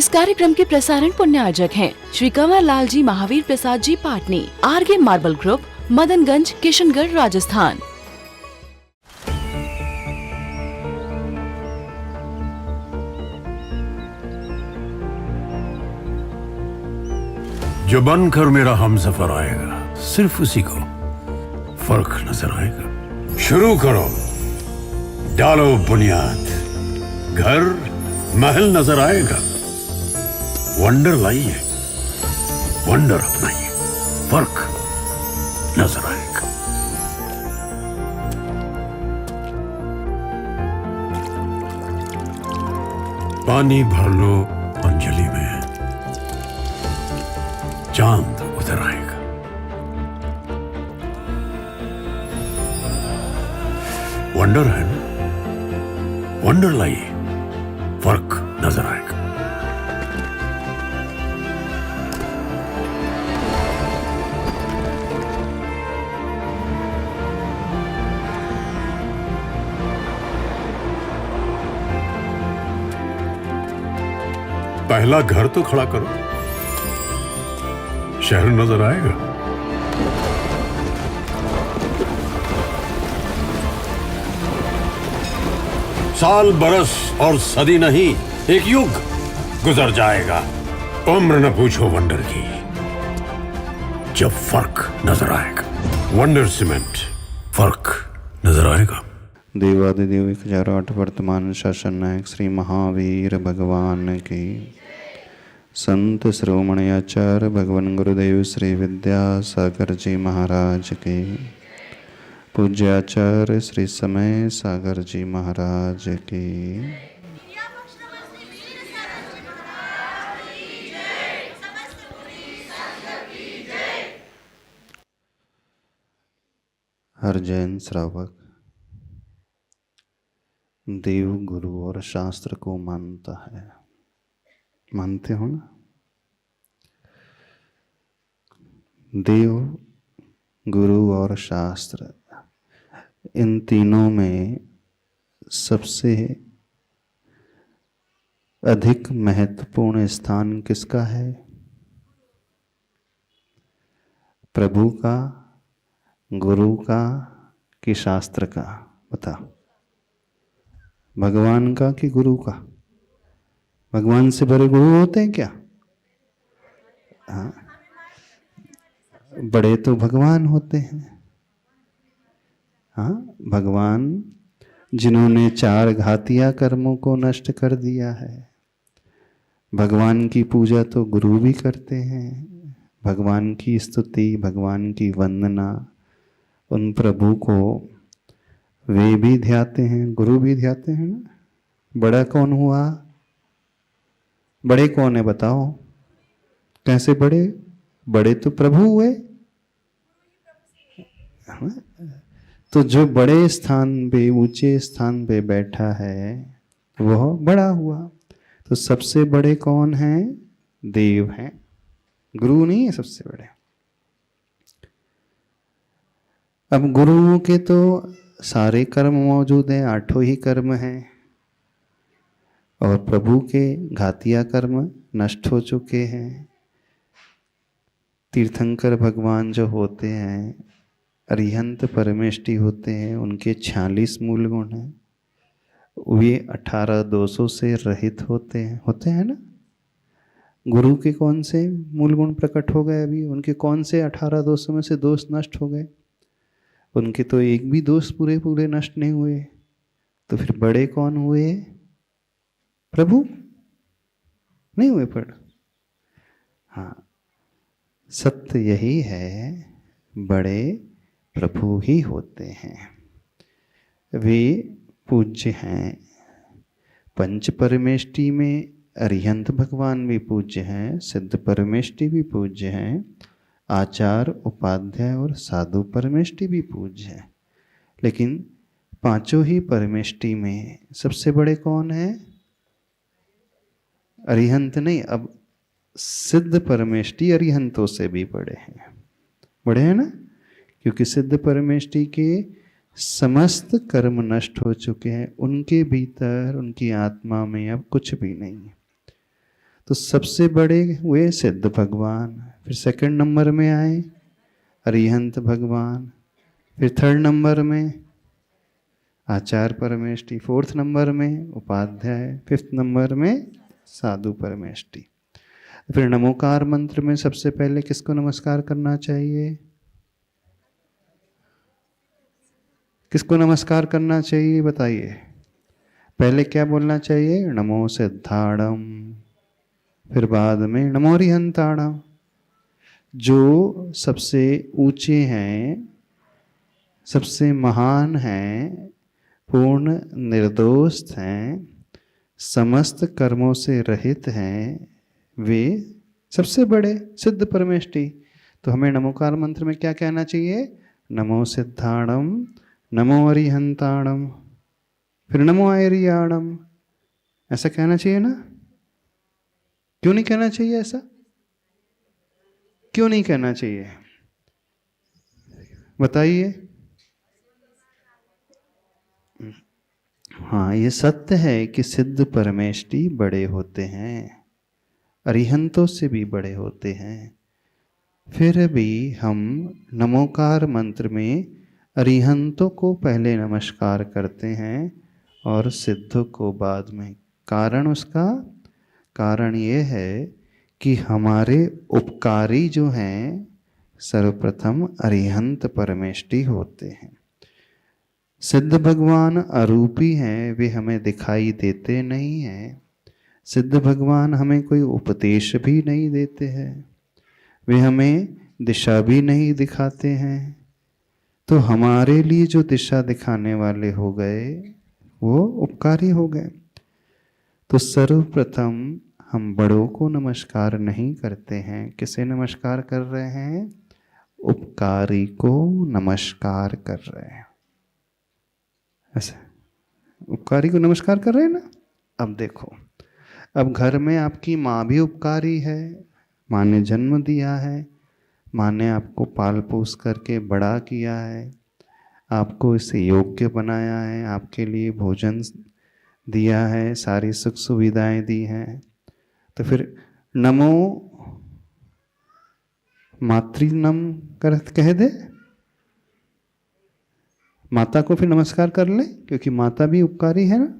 इस कार्यक्रम के प्रसारण पुण्यार्जक हैं Shri Kanwar Lal ji Mahavir Prasad ji Patni, R K marble group, Madanganj, Kishangarh, Rajasthan. जो बनकर मेरा हमसफर आएगा, सिर्फ उसी को फर्क नजर आएगा। शुरू करो, डालो बुनियाद, घर महल नजर आएगा। वंडर लाइए, वंडर अपनाइए, फर्क नजर आएगा। पानी भर लो अंजलि में, चांद उतर आएगा। वंडर है ना, वंडर लाइए, फर्क नजर आएगा। पहला घर तो खड़ा करो, शहर नजर आएगा। साल बरस और सदी नहीं, एक युग गुजर जाएगा। उम्र न पूछो वंडर की, जब फर्क नजर आएगा। वंडर सीमेंट, फर्क नजर आएगा। देवादिदेव 1008 वर्तमान शासन नायक श्री महावीर भगवान की, संत श्रोमणी आचार्य भगवान गुरुदेव श्री विद्यासागर जी महाराज के, पूज्य आचार्य श्री समय सागर जी महाराज की। हर जैन श्रावक देव, गुरु और शास्त्र को मानता है। मानते हो ना? देव, गुरु और शास्त्र, इन तीनों में सबसे अधिक महत्वपूर्ण स्थान किसका है? प्रभु का, गुरु का कि शास्त्र का? बता। भगवान का कि गुरु का? भगवान से बड़े गुरु होते हैं क्या? हाँ, बड़े तो भगवान होते हैं। हाँ, भगवान जिन्होंने 4 घातिया कर्मों को नष्ट कर दिया है। भगवान की पूजा तो गुरु भी करते हैं। भगवान की स्तुति, भगवान की वंदना, उन प्रभु को वे भी ध्याते हैं, गुरु भी ध्याते हैं ना। बड़ा कौन हुआ? बड़े कौन है बताओ? कैसे बड़े? बड़े तो प्रभु हुए। तो जो बड़े स्थान पे, ऊंचे स्थान पे बैठा है, वह बड़ा हुआ। तो सबसे बड़े कौन हैं? देव हैं, गुरु नहीं है सबसे बड़े। अब गुरुओं के तो सारे कर्म मौजूद हैं, 8 ही कर्म हैं, और प्रभु के घातिया कर्म नष्ट हो चुके हैं। तीर्थंकर भगवान जो होते हैं, अरिहंत परमेष्टि होते हैं, उनके 46 मूल गुण हैं। वे 18 दोषों से रहित होते हैं ना। गुरु के कौन से मूल गुण प्रकट हो गए? अभी उनके कौन से 18 दोषों में से दोष नष्ट हो गए? उनके तो एक भी दोष पूरे नष्ट नहीं हुए। तो फिर बड़े कौन हुए? प्रभु नहीं हुए पर? हाँ, सत्य यही है, बड़े प्रभु ही होते हैं। वे पूज्य हैं। पंच परमेष्टि में अरिहंत भगवान भी पूज्य हैं, सिद्ध परमेष्टि भी पूज्य हैं, आचार्य, उपाध्याय और साधु परमेष्टि भी पूज्य हैं। लेकिन 5 ही परमेष्टि में सबसे बड़े कौन हैं? अरिहंत नहीं, अब सिद्ध परमेष्टि अरिहंतों से भी बड़े हैं। बड़े हैं ना, क्योंकि सिद्ध परमेष्टि के समस्त कर्म नष्ट हो चुके हैं। उनके भीतर, उनकी आत्मा में अब कुछ भी नहीं है। तो सबसे बड़े हुए सिद्ध भगवान, फिर सेकंड नंबर में आए अरिहंत भगवान, फिर थर्ड नंबर में आचार्य परमेष्टि, फोर्थ नंबर में उपाध्याय, फिफ्थ नंबर में साधु परमेष्टि। फिर नमोकार मंत्र में सबसे पहले किसको नमस्कार करना चाहिए? किसको नमस्कार करना चाहिए बताइए? पहले क्या बोलना चाहिए? नमो सिद्धाणम, फिर बाद में नमो अरिहंताणम। जो सबसे ऊंचे हैं, सबसे महान हैं, पूर्ण निर्दोष हैं, समस्त कर्मों से रहित हैं, वे सबसे बड़े सिद्ध परमेष्टि। तो हमें नमोकार मंत्र में क्या कहना चाहिए? नमो सिद्धाणम, नमो अरिहंताणम, फिर नमो आर्याणम। ऐसा कहना चाहिए ना? क्यों नहीं कहना चाहिए ऐसा? क्यों नहीं कहना चाहिए बताइए? हाँ, ये सत्य है कि सिद्ध परमेष्टि बड़े होते हैं, अरिहंतों से भी बड़े होते हैं। फिर भी हम नमोकार मंत्र में अरिहंतों को पहले नमस्कार करते हैं और सिद्धों को बाद में। कारण उसका कारण ये है कि हमारे उपकारी जो हैं सर्वप्रथम अरिहंत परमेष्टि होते हैं। सिद्ध भगवान अरूपी हैं, वे हमें दिखाई देते नहीं हैं। सिद्ध भगवान हमें कोई उपदेश भी नहीं देते हैं, वे हमें दिशा भी नहीं दिखाते हैं। तो हमारे लिए जो दिशा दिखाने वाले हो गए वो उपकारी हो गए। तो सर्वप्रथम हम बड़ों को नमस्कार नहीं करते हैं, किसे नमस्कार कर रहे हैं? उपकारी को नमस्कार कर रहे हैं। ऐसा उपकारी को नमस्कार कर रहे हैं ना? अब देखो, अब घर में आपकी माँ भी उपकारी है, माँ ने जन्म दिया है, माँ ने आपको पाल पोस करके बड़ा किया है, आपको इसे योग्य बनाया है, आपके लिए भोजन दिया है, सारी सुख सुविधाएं दी हैं। तो फिर नमो मातृनम कह दे, माता को फिर नमस्कार कर ले, क्योंकि माता भी उपकारी है ना।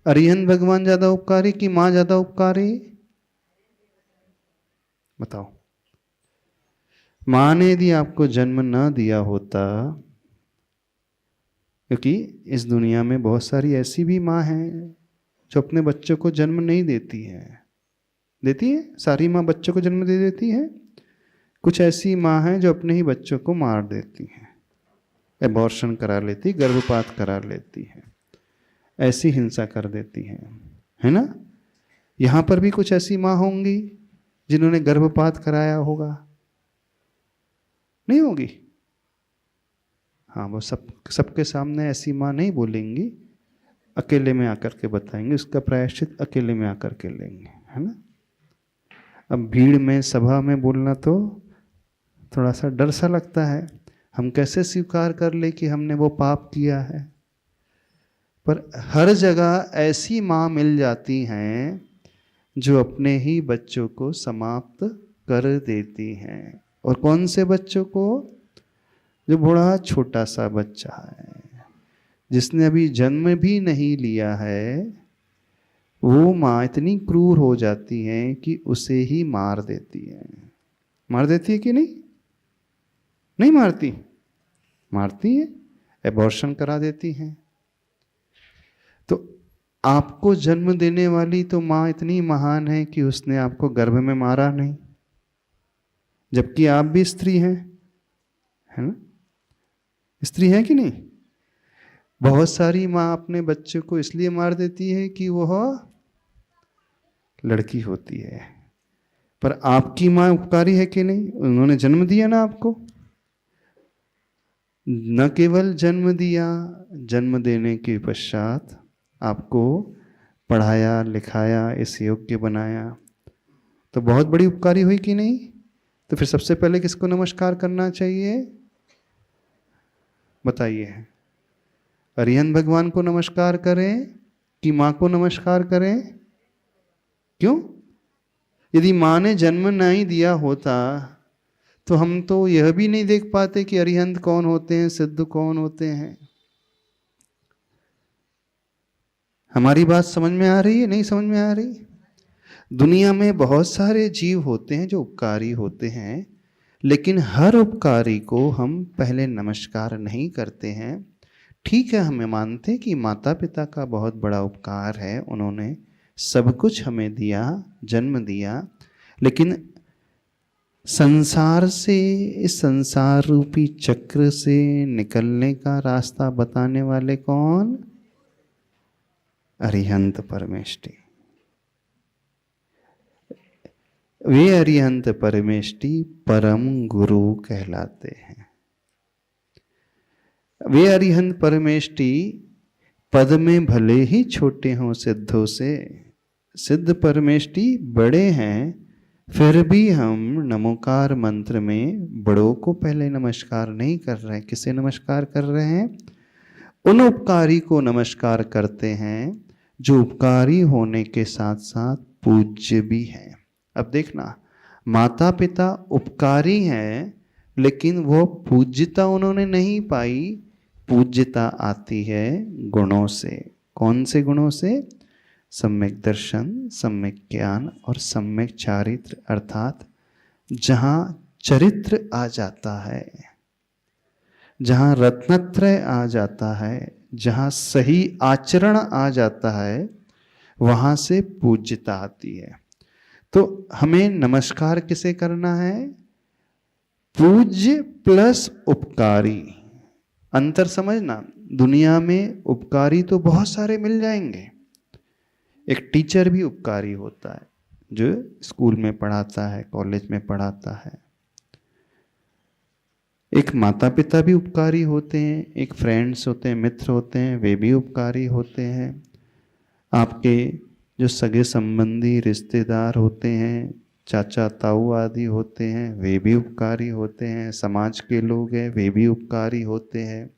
अरिहंत भगवान ज्यादा उपकारी कि माँ ज्यादा उपकारी? बताओ। माँ ने यदि आपको जन्म न दिया होता, क्योंकि इस दुनिया में बहुत सारी ऐसी भी माँ हैं जो अपने बच्चों को जन्म नहीं देती है। देती है? सारी माँ बच्चों को जन्म दे देती है? कुछ ऐसी माँ हैं जो अपने ही बच्चों को मार देती हैं, एबॉर्शन करा लेती, गर्भपात करा लेती है, ऐसी हिंसा कर देती है ना? यहाँ पर भी कुछ ऐसी माँ होंगी जिन्होंने गर्भपात कराया होगा, नहीं होगी? हाँ, वो सबके सामने ऐसी माँ नहीं बोलेंगी, अकेले में आकर के बताएंगे, उसका प्रायश्चित अकेले में आकर के लेंगे, है ना? अब भीड़ में, सभा में बोलना तो थोड़ा सा डर सा लगता है। हम कैसे स्वीकार कर ले कि हमने वो पाप किया है? पर हर जगह ऐसी माँ मिल जाती हैं जो अपने ही बच्चों को समाप्त कर देती हैं। और कौन से बच्चों को? जो बड़ा छोटा सा बच्चा है, जिसने अभी जन्म भी नहीं लिया है, वो माँ इतनी क्रूर हो जाती है कि उसे ही मार देती है। मार देती है कि नहीं? नहीं मारती? मारती है, एबॉर्शन करा देती हैं। तो आपको जन्म देने वाली तो माँ इतनी महान है कि उसने आपको गर्भ में मारा नहीं, जबकि आप भी स्त्री हैं, है ना? स्त्री है कि नहीं? बहुत सारी माँ अपने बच्चे को इसलिए मार देती है कि वह लड़की होती है। पर आपकी माँ उपकारी है कि नहीं? उन्होंने जन्म दिया ना आपको। न केवल जन्म दिया, जन्म देने के पश्चात आपको पढ़ाया लिखाया, इस योग्य बनाया, तो बहुत बड़ी उपकारी हुई कि नहीं? तो फिर सबसे पहले किसको नमस्कार करना चाहिए बताइए? अरिहंत भगवान को नमस्कार करें कि माँ को नमस्कार करें? क्यों? यदि माँ ने जन्म नहीं दिया होता तो हम तो यह भी नहीं देख पाते कि अरिहंत कौन होते हैं, सिद्ध कौन होते हैं। हमारी बात समझ में आ रही है, नहीं समझ में आ रही? दुनिया में बहुत सारे जीव होते हैं जो उपकारी होते हैं, लेकिन हर उपकारी को हम पहले नमस्कार नहीं करते हैं। ठीक है, हमें मानते हैं कि माता पिता का बहुत बड़ा उपकार है, उन्होंने सब कुछ हमें दिया, जन्म दिया, लेकिन संसार से, इस संसार रूपी चक्र से निकलने का रास्ता बताने वाले कौन? अरिहंत परमेष्टि। वे अरिहंत परमेष्टि परम गुरु कहलाते हैं। वे अरिहंत परमेष्टि पद में भले ही छोटे हों सिद्धों से, सिद्ध परमेष्टि बड़े हैं, फिर भी हम नमोकार मंत्र में बड़ों को पहले नमस्कार नहीं कर रहे हैं। किसे नमस्कार कर रहे हैं? उन उपकारी को नमस्कार करते हैं जो उपकारी होने के साथ साथ पूज्य भी हैं। अब देखना, माता पिता उपकारी हैं, लेकिन वो पूज्यता उन्होंने नहीं पाई। पूज्यता आती है गुणों से। कौन से गुणों से? सम्यक दर्शन, सम्यक ज्ञान और सम्यक चारित्र, अर्थात जहाँ चरित्र आ जाता है, जहाँ रत्नत्रय आ जाता है, जहाँ सही आचरण आ जाता है, वहाँ से पूज्यता आती है। तो हमें नमस्कार किसे करना है? पूज्य प्लस उपकारी। अंतर समझना, दुनिया में उपकारी तो बहुत सारे मिल जाएंगे। एक टीचर भी उपकारी होता है, जो स्कूल में पढ़ाता है, कॉलेज में पढ़ाता है। एक माता पिता भी उपकारी होते हैं, एक फ्रेंड्स होते हैं, मित्र होते हैं, वे भी उपकारी होते हैं। आपके जो सगे संबंधी रिश्तेदार होते हैं, चाचा ताऊ आदि होते हैं, वे भी उपकारी होते हैं। समाज के लोग हैं, वे भी उपकारी होते हैं।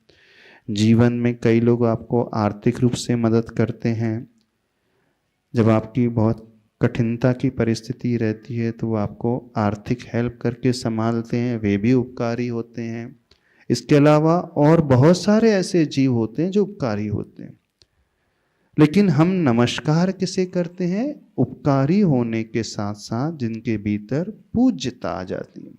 जीवन में कई लोग आपको आर्थिक रूप से मदद करते हैं। जब आपकी बहुत कठिनता की परिस्थिति रहती है तो वो आपको आर्थिक हेल्प करके संभालते हैं, वे भी उपकारी होते हैं। इसके अलावा और बहुत सारे ऐसे जीव होते हैं जो उपकारी होते हैं, लेकिन हम नमस्कार किसे करते हैं? उपकारी होने के साथ साथ जिनके भीतर पूज्यता आ जाती है।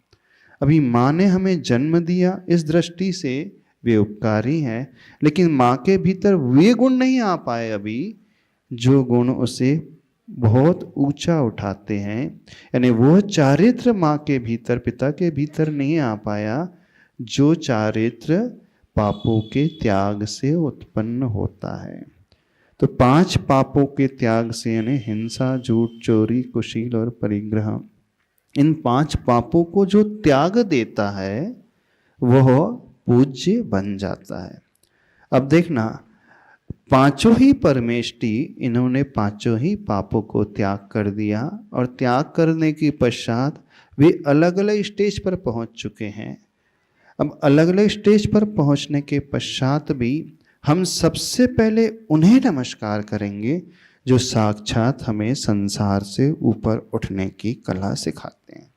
अभी माँ ने हमें जन्म दिया, इस दृष्टि से वे उपकारी हैं, लेकिन माँ के भीतर वे गुण नहीं आ पाए अभी जो गुण उसे बहुत ऊंचा उठाते हैं। यानी वो चारित्र माँ के भीतर, पिता के भीतर नहीं आ पाया जो चारित्र पापों के त्याग से उत्पन्न होता है। तो 5 पापों के त्याग से, यानी हिंसा, झूठ, चोरी, कुशील और परिग्रह, इन 5 पापों को जो त्याग देता है वह पूज्य बन जाता है। अब देखना, पांचों ही परमेष्टि, इन्होंने पांचों ही पापों को त्याग कर दिया, और त्याग करने के पश्चात वे अलग अलग स्टेज पर पहुंच चुके हैं। अब अलग अलग स्टेज पर पहुंचने के पश्चात भी हम सबसे पहले उन्हें नमस्कार करेंगे जो साक्षात हमें संसार से ऊपर उठने की कला सिखाते हैं।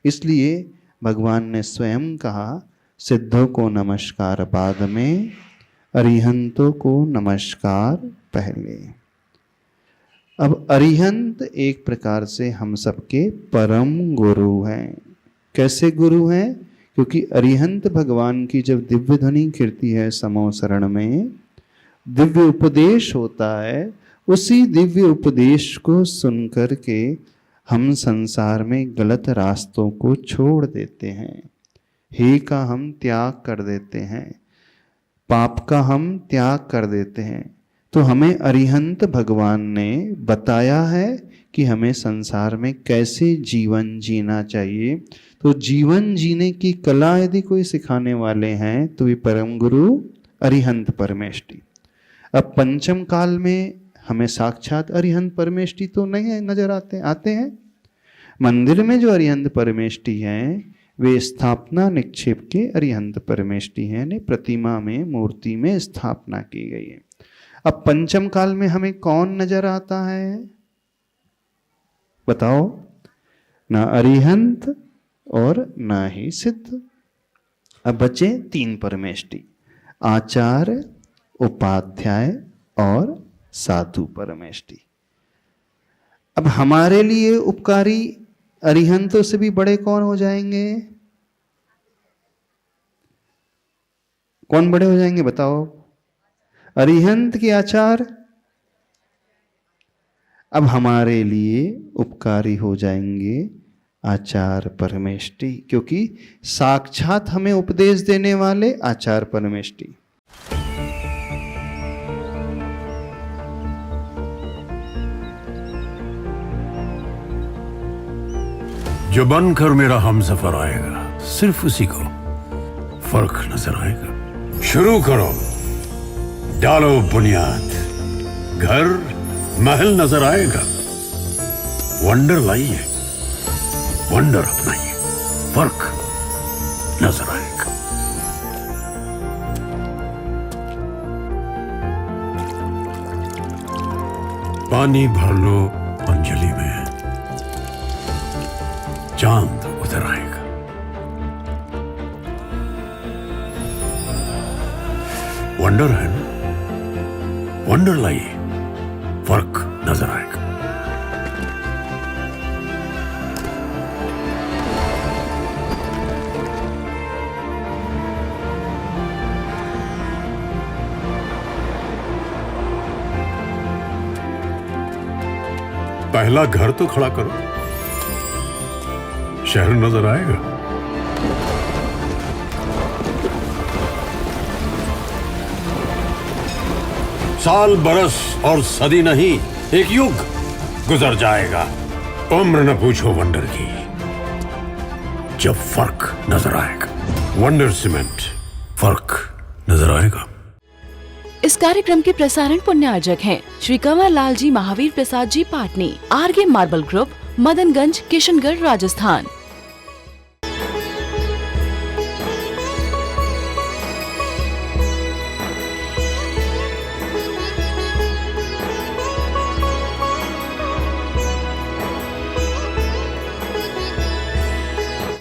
इसलिए भगवान ने स्वयं कहा, सिद्धों को नमस्कार बाद में, अरिहंतों को नमस्कार पहले। अब अरिहंत एक प्रकार से हम सबके परम गुरु हैं। कैसे गुरु हैं? क्योंकि अरिहंत भगवान की जब दिव्य ध्वनि कीर्ति है समो शरण में, दिव्य उपदेश होता है, उसी दिव्य उपदेश को सुनकर के हम संसार में गलत रास्तों को छोड़ देते हैं, हे का हम त्याग कर देते हैं, पाप का हम त्याग कर देते हैं। तो हमें अरिहंत भगवान ने बताया है कि हमें संसार में कैसे जीवन जीना चाहिए। तो जीवन जीने की कला यदि कोई सिखाने वाले हैं तो वे परम गुरु अरिहंत परमेष्टि। अब पंचम काल में हमें साक्षात अरिहंत परमेष्टि तो नहीं नजर आते हैं। मंदिर में जो अरिहंत परमेष्टि हैं वे स्थापना निक्षेप के अरिहंत परमेष्टि हैं, ने प्रतिमा में, मूर्ति में स्थापना की गई है। अब पंचम काल में हमें कौन नजर आता है? बताओ, ना अरिहंत और ना ही सिद्ध। अब बचे 3 परमेष्टि, आचार्य, उपाध्याय और साधु परमेष्टि। अब हमारे लिए उपकारी अरिहंतों से भी बड़े कौन हो जाएंगे? कौन बड़े हो जाएंगे बताओ? अरिहंत के आचार्य। अब हमारे लिए उपकारी हो जाएंगे आचार्य परमेष्टि, क्योंकि साक्षात हमें उपदेश देने वाले आचार्य परमेष्टि। जो बनकर मेरा हमसफर आएगा, सिर्फ उसी को फर्क नजर आएगा। शुरू करो, डालो बुनियाद, घर महल नजर आएगा। वंडर लाइए, वंडर अपनाइए, फर्क नजर आएगा। पानी भर लो अंजलि में, चांद उतर आएगा। वंडर है ना, वंडर लाइए, फर्क नजर आएगा। पहला घर तो खड़ा करो, शहर नजर आएगा। साल बरस और सदी नहीं, एक युग गुजर जाएगा। उम्र न पूछो वंडर की, जब फर्क नजर आएगा। वंडर सीमेंट, फर्क नजर आएगा। इस कार्यक्रम के प्रसारण पुण्यार्जक हैं श्री कंवर लाल जी महावीर प्रसाद जी पाटनी, आरगे मार्बल ग्रुप, मदनगंज, किशनगढ़, राजस्थान।